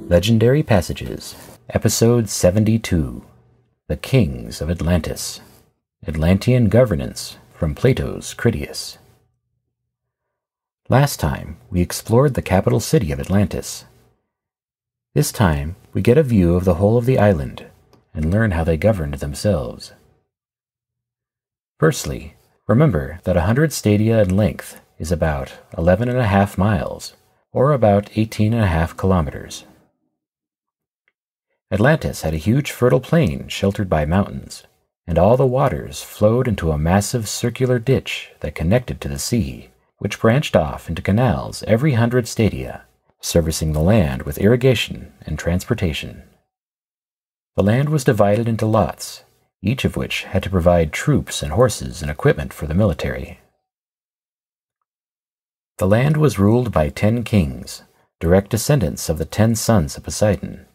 Legendary Passages, Episode 72, The Kings of Atlantis, Atlantean Governance, from Plato's Critias. Last time, we explored the capital city of Atlantis. This time, we get a view of the whole of the island, and learn how they governed themselves. Firstly, remember that 100 stadia in length is about 11.5 miles, or about 18.5 kilometers. Atlantis had a huge fertile plain sheltered by mountains, and all the waters flowed into a massive circular ditch that connected to the sea, which branched off into canals every 100 stadia, servicing the land with irrigation and transportation. The land was divided into lots, each of which had to provide troops and horses and equipment for the military. The land was ruled by 10 kings, direct descendants of the 10 sons of Poseidon.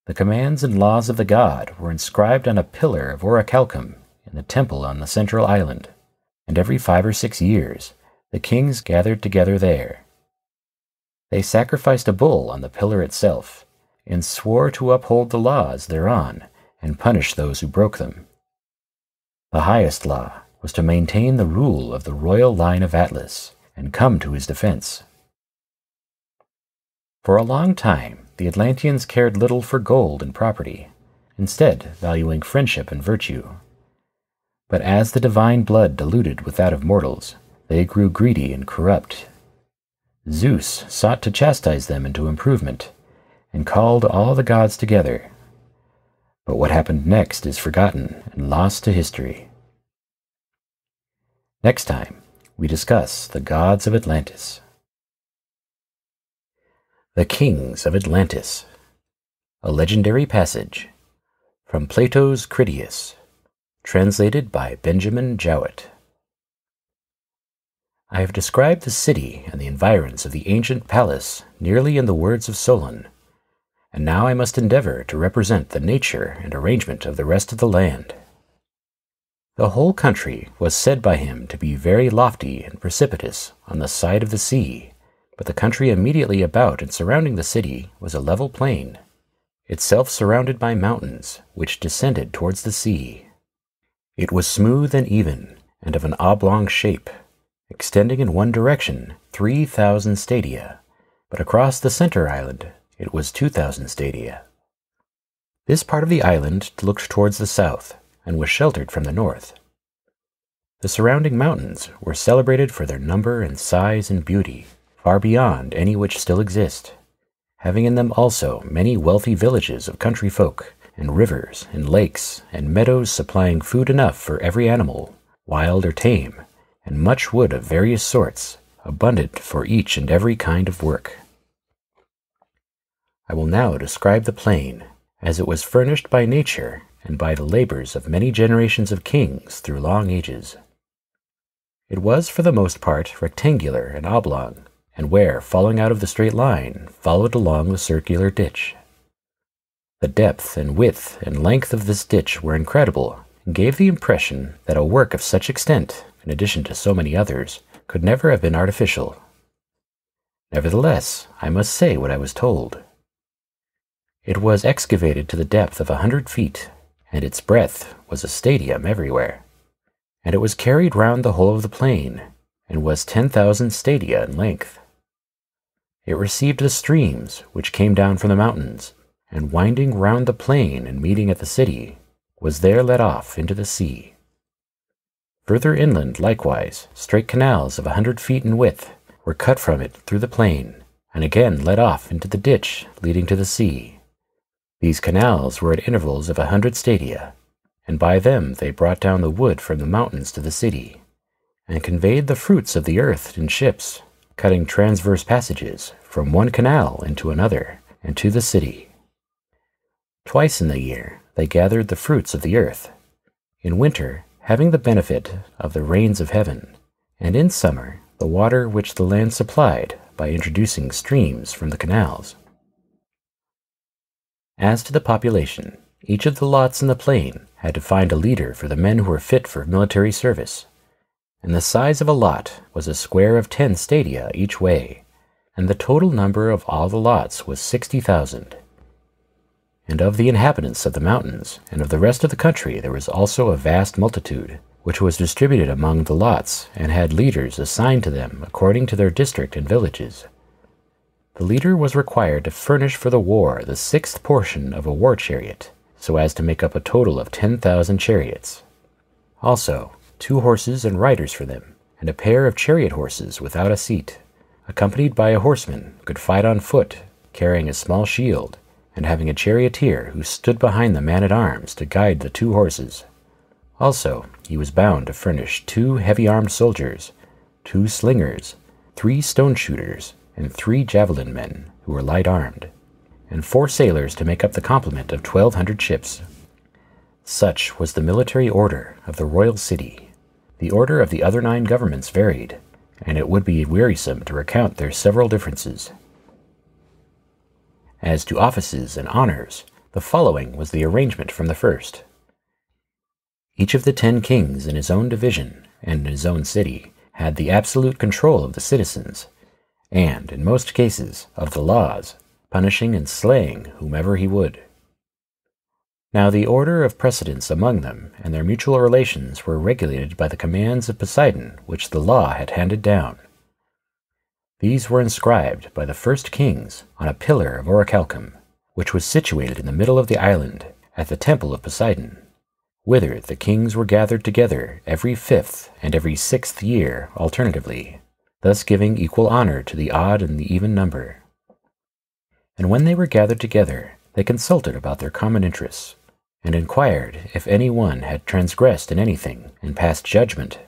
The commands and laws of the god were inscribed on a pillar of orichalcum in the temple on the central island, and every 5 or 6 years the kings gathered together there. They sacrificed a bull on the pillar itself, and swore to uphold the laws thereon and punish those who broke them. The highest law was to maintain the rule of the royal line of Atlas and come to his defense. For a long time, the Atlanteans cared little for gold and property, instead valuing friendship and virtue. But as the divine blood diluted with that of mortals, they grew greedy and corrupt. Zeus sought to chastise them into improvement, and called all the gods together. But what happened next is forgotten and lost to history. Next time, we discuss the gods of Atlantis. The Kings of Atlantis, a legendary passage, from Plato's Critias, translated by Benjamin Jowett. I have described the city and the environs of the ancient palace nearly in the words of Solon, and now I must endeavor to represent the nature and arrangement of the rest of the land. The whole country was said by him to be very lofty and precipitous on the side of the sea, but the country immediately about and surrounding the city was a level plain, itself surrounded by mountains which descended towards the sea. It was smooth and even, and of an oblong shape, extending in one direction 3,000 stadia, but across the center island it was 2,000 stadia. This part of the island looked towards the south, and was sheltered from the north. The surrounding mountains were celebrated for their number and size and beauty, far beyond any which still exist, having in them also many wealthy villages of country folk, and rivers, and lakes, and meadows supplying food enough for every animal, wild or tame, and much wood of various sorts, abundant for each and every kind of work. I will now describe the plain, as it was furnished by nature and by the labors of many generations of kings through long ages. It was for the most part rectangular and oblong, and where, falling out of the straight line, followed along the circular ditch. The depth and width and length of this ditch were incredible, and gave the impression that a work of such extent, in addition to so many others, could never have been artificial. Nevertheless, I must say what I was told. It was excavated to the depth of 100 feet, and its breadth was a stadium everywhere, and it was carried round the whole of the plain, and was 10,000 stadia in length. It received the streams which came down from the mountains, and winding round the plain and meeting at the city, was there let off into the sea. Further inland, likewise, straight canals of 100 feet in width were cut from it through the plain, and again let off into the ditch leading to the sea. These canals were at intervals of 100 stadia, and by them they brought down the wood from the mountains to the city, and conveyed the fruits of the earth in ships, cutting transverse passages from one canal into another, and to the city. Twice in the year they gathered the fruits of the earth. In winter, having the benefit of the rains of heaven, and in summer the water which the land supplied by introducing streams from the canals. As to the population, each of the lots in the plain had to find a leader for the men who were fit for military service, and the size of a lot was a square of 10 stadia each way, and the total number of all the lots was 60,000. And of the inhabitants of the mountains and of the rest of the country there was also a vast multitude, which was distributed among the lots, and had leaders assigned to them according to their district and villages. The leader was required to furnish for the war the 6th portion of a war chariot, so as to make up a total of 10,000 chariots. Also 2 horses and riders for them, and a pair of chariot horses without a seat, accompanied by a horseman who could fight on foot, carrying a small shield, and having a charioteer who stood behind the man-at-arms to guide the 2 horses. Also he was bound to furnish 2 heavy-armed soldiers, 2 slingers, 3 stone-shooters, and 3 javelin men who were light-armed, and 4 sailors to make up the complement of 1,200 ships. Such was the military order of the royal city. The order of the other 9 governments varied, and it would be wearisome to recount their several differences. As to offices and honors, the following was the arrangement from the first. Each of the 10 kings in his own division and in his own city had the absolute control of the citizens, and, in most cases, of the laws, punishing and slaying whomever he would. Now the order of precedence among them and their mutual relations were regulated by the commands of Poseidon which the law had handed down. These were inscribed by the first kings on a pillar of orichalcum, which was situated in the middle of the island, at the temple of Poseidon, whither the kings were gathered together every 5th and every 6th year alternatively, thus giving equal honor to the odd and the even number. And when they were gathered together, they consulted about their common interests, and inquired if any one had transgressed in anything, and passed judgment.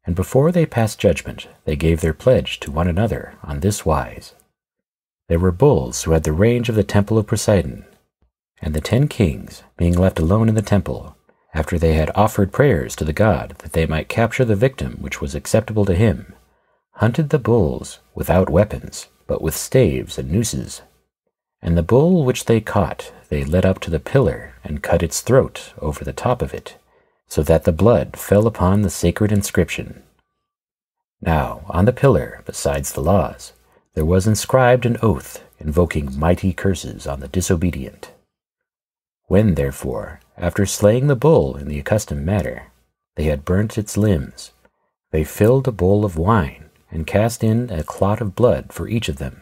And before they passed judgment, they gave their pledge to one another on this wise. There were bulls who had the range of the temple of Poseidon, and the 10 kings, being left alone in the temple, after they had offered prayers to the god that they might capture the victim which was acceptable to him, hunted the bulls without weapons, but with staves and nooses. And the bull which they caught they led up to the pillar and cut its throat over the top of it, so that the blood fell upon the sacred inscription. Now on the pillar, besides the laws, there was inscribed an oath invoking mighty curses on the disobedient. When, therefore, after slaying the bull in the accustomed manner, they had burnt its limbs, they filled a bowl of wine and cast in a clot of blood for each of them.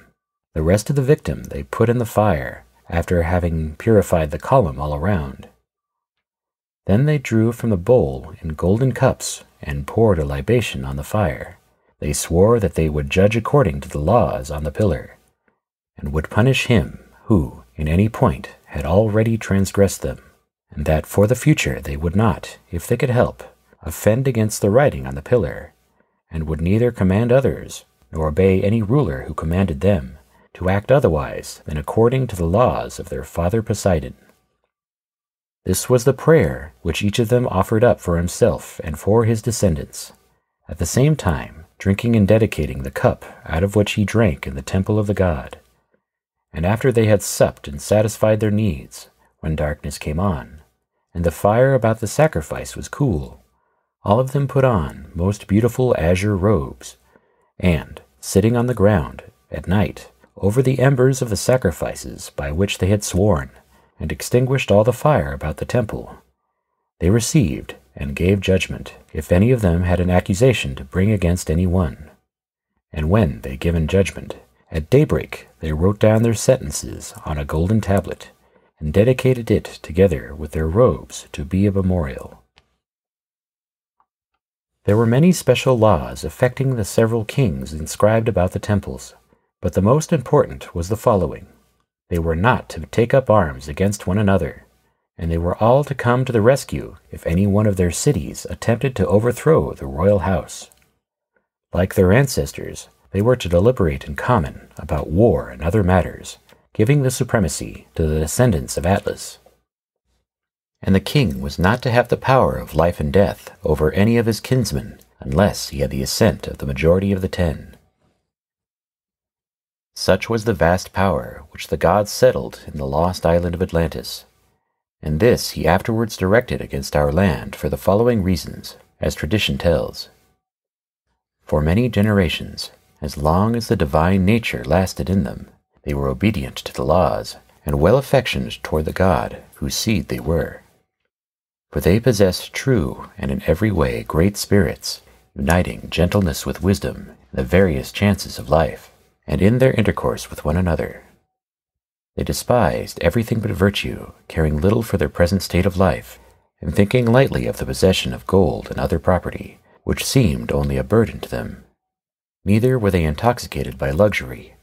The rest of the victim they put in the fire, after having purified the column all around. Then they drew from the bowl in golden cups and poured a libation on the fire. They swore that they would judge according to the laws on the pillar, and would punish him who, in any point, had already transgressed them, and that for the future they would not, if they could help, offend against the writing on the pillar, and would neither command others, nor obey any ruler who commanded them, to act otherwise than according to the laws of their father Poseidon. This was the prayer which each of them offered up for himself and for his descendants, at the same time drinking and dedicating the cup out of which he drank in the temple of the god. And after they had supped and satisfied their needs, when darkness came on, and the fire about the sacrifice was cool, all of them put on most beautiful azure robes, and, sitting on the ground, at night, over the embers of the sacrifices by which they had sworn, and extinguished all the fire about the temple, they received and gave judgment, if any of them had an accusation to bring against any one. And when they given judgment, at daybreak they wrote down their sentences on a golden tablet, and dedicated it together with their robes to be a memorial. There were many special laws affecting the several kings inscribed about the temples, but the most important was the following. They were not to take up arms against one another, and they were all to come to the rescue if any one of their cities attempted to overthrow the royal house. Like their ancestors, they were to deliberate in common about war and other matters, giving the supremacy to the descendants of Atlas. And the king was not to have the power of life and death over any of his kinsmen unless he had the assent of the majority of the 10. Such was the vast power which the gods settled in the lost island of Atlantis, and this he afterwards directed against our land for the following reasons, as tradition tells. For many generations, as long as the divine nature lasted in them, they were obedient to the laws and well affectioned toward the god whose seed they were. For they possessed true and in every way great spirits, uniting gentleness with wisdom in the various chances of life, and in their intercourse with one another. They despised everything but virtue, caring little for their present state of life, and thinking lightly of the possession of gold and other property, which seemed only a burden to them. Neither were they intoxicated by luxury,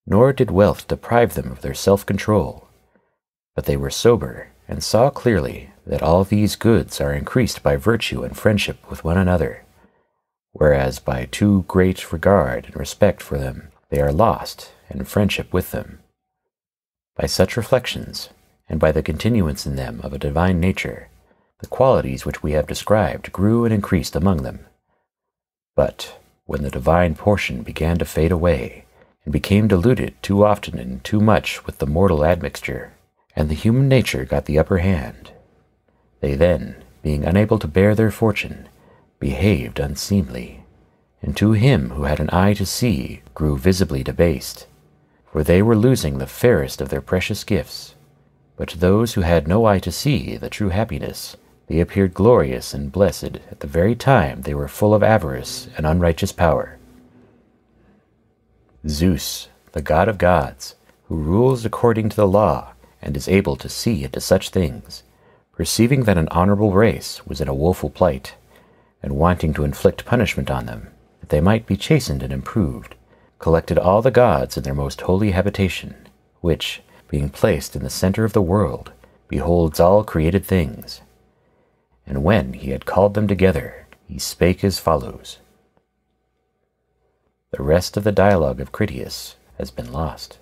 nor did wealth deprive them of their self-control, but they were sober and saw clearly that all these goods are increased by virtue and friendship with one another, whereas by too great regard and respect for them they are lost and friendship with them. By such reflections, and by the continuance in them of a divine nature, the qualities which we have described grew and increased among them. But when the divine portion began to fade away, and became diluted too often and too much with the mortal admixture, and the human nature got the upper hand, they then, being unable to bear their fortune, behaved unseemly, and to him who had an eye to see grew visibly debased, for they were losing the fairest of their precious gifts. But to those who had no eye to see the true happiness, they appeared glorious and blessed at the very time they were full of avarice and unrighteous power. Zeus, the god of gods, who rules according to the law and is able to see into such things, perceiving that an honorable race was in a woeful plight, and wanting to inflict punishment on them, that they might be chastened and improved, collected all the gods in their most holy habitation, which, being placed in the center of the world, beholds all created things. And when he had called them together, he spake as follows. The rest of the dialogue of Critias has been lost.